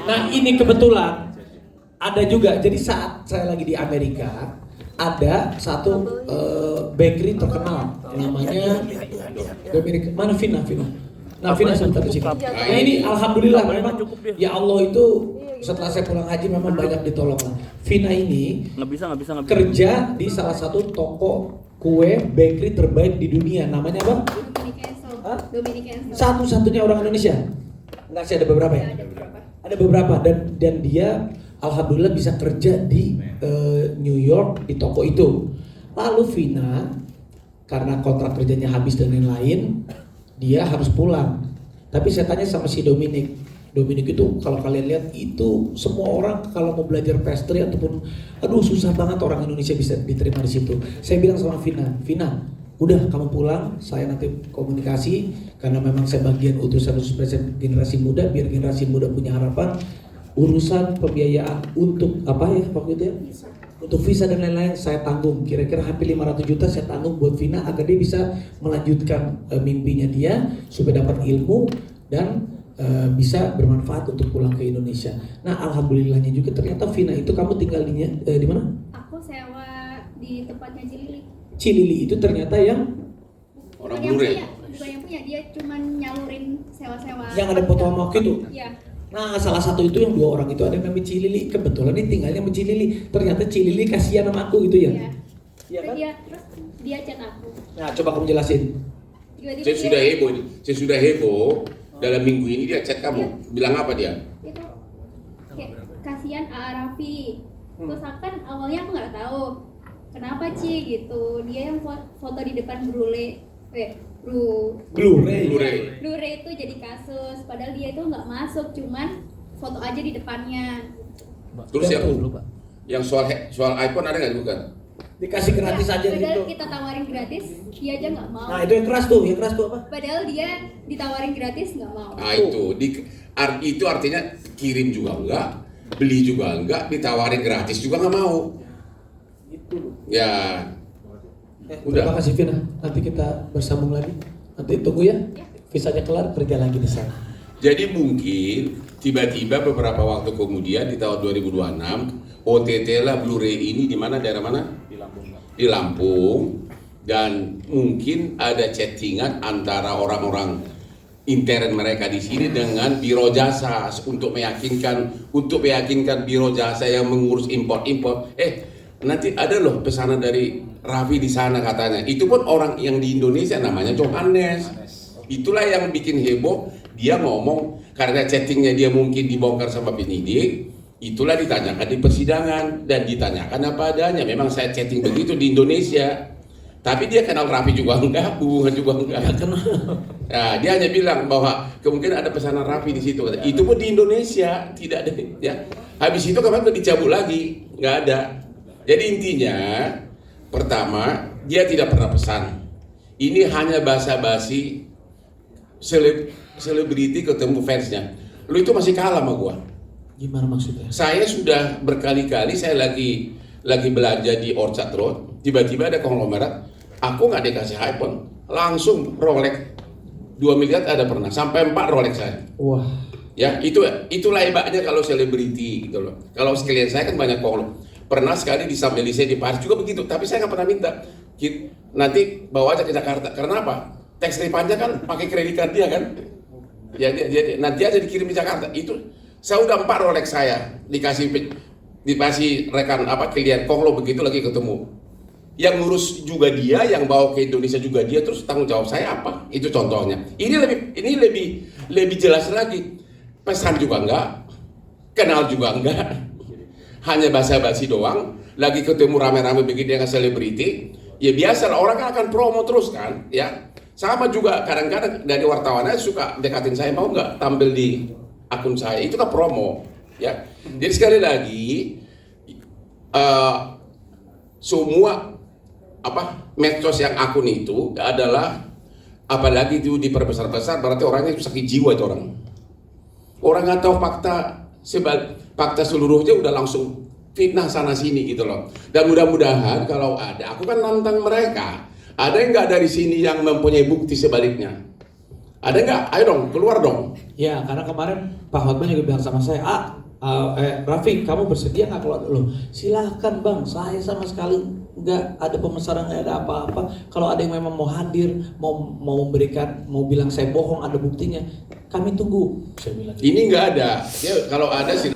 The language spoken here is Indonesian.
Nah ini kebetulan ada juga. Jadi saat saya lagi di Amerika ada satu bakery terkenal namanya Dominic. Mana Vina? Nah Vina sebentar di sini. Nah ini alhamdulillah memang ya Allah itu setelah saya pulang haji memang banyak ditolong. Vina ini nggak bisa. kerja di salah satu toko kue bakery terbaik di dunia. Namanya apa? Dominic Enso. Satu-satunya orang Indonesia. Enggak sih, ada beberapa ya? Ada beberapa dan dia alhamdulillah bisa kerja di New York di toko itu. Lalu Vina karena kontrak kerjanya habis dan lain-lain, dia harus pulang. Tapi saya tanya sama si Dominic itu kalau kalian lihat itu semua orang kalau mau belajar pastry ataupun susah banget orang Indonesia bisa diterima di situ. Saya bilang sama Vina, udah kamu pulang, saya nanti komunikasi karena memang saya bagian utusan presiden generasi muda biar generasi muda punya harapan. Urusan pembiayaan untuk apa ya waktu itu ya? Untuk visa dan lain-lain saya tanggung. Kira-kira hampir 500 juta saya tanggung buat Vina agar dia bisa melanjutkan mimpinya dia supaya dapat ilmu dan bisa bermanfaat untuk pulang ke Indonesia. Nah alhamdulillahnya juga ternyata Vina itu kamu tinggal di mana? Aku sewa di tempatnya Cilili. Cilili itu ternyata yang Orang Blu-ray. Bukan yang punya, dia cuma nyalurin sewa-sewa. yang ada foto sama aku itu. Iya. Nah salah satu itu yang 2 orang itu ada yang namanya Cilili. Kebetulan ini tinggalnya sama Cilili. Ternyata Cilili kasihan sama aku gitu ya. Iya. Iya kan? Terus dia chat aku. Nah coba kamu jelasin. Tiba-tiba Saya sudah heboh ini. Saya sudah heboh. Dalam minggu ini dia chat kamu. Bilang apa dia? Dia tuh kayak kasihan Raffi. Terus kan awalnya aku nggak tahu kenapa Ci gitu. Dia yang foto di depan Blu-ray itu jadi kasus. Padahal dia itu nggak masuk, cuman foto aja di depannya. Terus yang soal iPhone ada nggak bukan? Dikasih gratis aja Padahal gitu. kita tawarin gratis, dia aja nggak mau. Nah itu yang keras tuh apa? Padahal dia ditawarin gratis nggak mau. Nah itu artinya kirim juga enggak, beli juga enggak, ditawarin gratis juga nggak mau. Gitu. Ya. Terima kasih Vina. Nanti kita bersambung lagi. Nanti tunggu ya. Visanya kelar kerja lagi di sana. Jadi mungkin tiba-tiba beberapa waktu kemudian di tahun 2026 OTT lah Blu-ray ini di mana, daerah mana? Di Lampung. Dan mungkin ada chattingan antara orang-orang intern mereka di sini dengan biro jasa untuk meyakinkan biro jasa yang mengurus import. Nanti ada loh pesanan dari Raffi di sana katanya. Itu pun orang yang di Indonesia namanya Johannes. Itulah yang bikin heboh. Dia ngomong karena chattingnya dia mungkin dibongkar sama penyidik. Itulah ditanyakan di persidangan dan ditanyakan apa adanya. Memang saya chatting begitu di Indonesia. Tapi dia kenal Raffi juga enggak, hubungan juga enggak. Nah, dia hanya bilang bahwa kemungkinan ada pesanan Raffi di situ. Itu pun di Indonesia tidak ada. Ya. Habis itu kemarin dicabut lagi, nggak ada. Jadi intinya, pertama dia tidak pernah pesan. Ini hanya basa-basi selebriti ketemu fansnya. Lu itu masih kalah sama gua. Gimana maksudnya? Saya sudah berkali-kali saya lagi belanja di Orchard Road, tiba-tiba ada konglomerat, aku nggak dikasih iPhone, langsung Rolex 2 miliar ada pernah, sampai 4 Rolex saya. Wah. Ya itulah hebatnya kalau selebriti gitu loh. Kalau sekalian saya kan banyak konglomerat. Pernah sekali di Sambelisei di Paris juga begitu, tapi saya nggak pernah minta. Nanti bawa aja ke Jakarta. Karena apa? Tax refund-nya kan pakai kredit card dia kan. Jadi nanti aja dikirim di Jakarta. Itu saya udah 4 Rolex saya dikasih rekan klien konglo begitu lagi ketemu. Yang ngurus juga dia, yang bawa ke Indonesia juga dia, terus tanggung jawab saya apa? Itu contohnya. Ini lebih jelas lagi. Pesan juga enggak, kenal juga enggak. Hanya basa-basi doang, lagi ketemu rame-rame begitu dengan selebriti, ya biasa lah, orang kan akan promo terus kan, ya. Sama juga kadang-kadang dari wartawannya suka dekatin saya, mau nggak tampil di akun saya, itu kan promo, ya. Jadi sekali lagi, semua medsos yang akun itu adalah, apalagi itu diperbesar-besar, berarti orangnya itu sakit jiwa itu orang. Orang nggak tahu fakta seluruhnya udah langsung fitnah sana sini gitu loh. Dan mudah-mudahan kalau ada, aku kan nantang mereka, ada yang nggak dari sini yang mempunyai bukti sebaliknya. Ada nggak? Ayo dong, keluar dong. Ya, karena kemarin Pak Hotman juga bilang sama saya, Rafiq, kamu bersedia nggak keluar dulu? Silahkan bang, saya sama sekali nggak ada pemesanan, nggak ada apa-apa. Kalau ada yang memang mau hadir, mau memberikan, mau bilang saya bohong, ada buktinya, kami tunggu. Saya bilang. Ini nggak ada. Ya, kalau ada sih.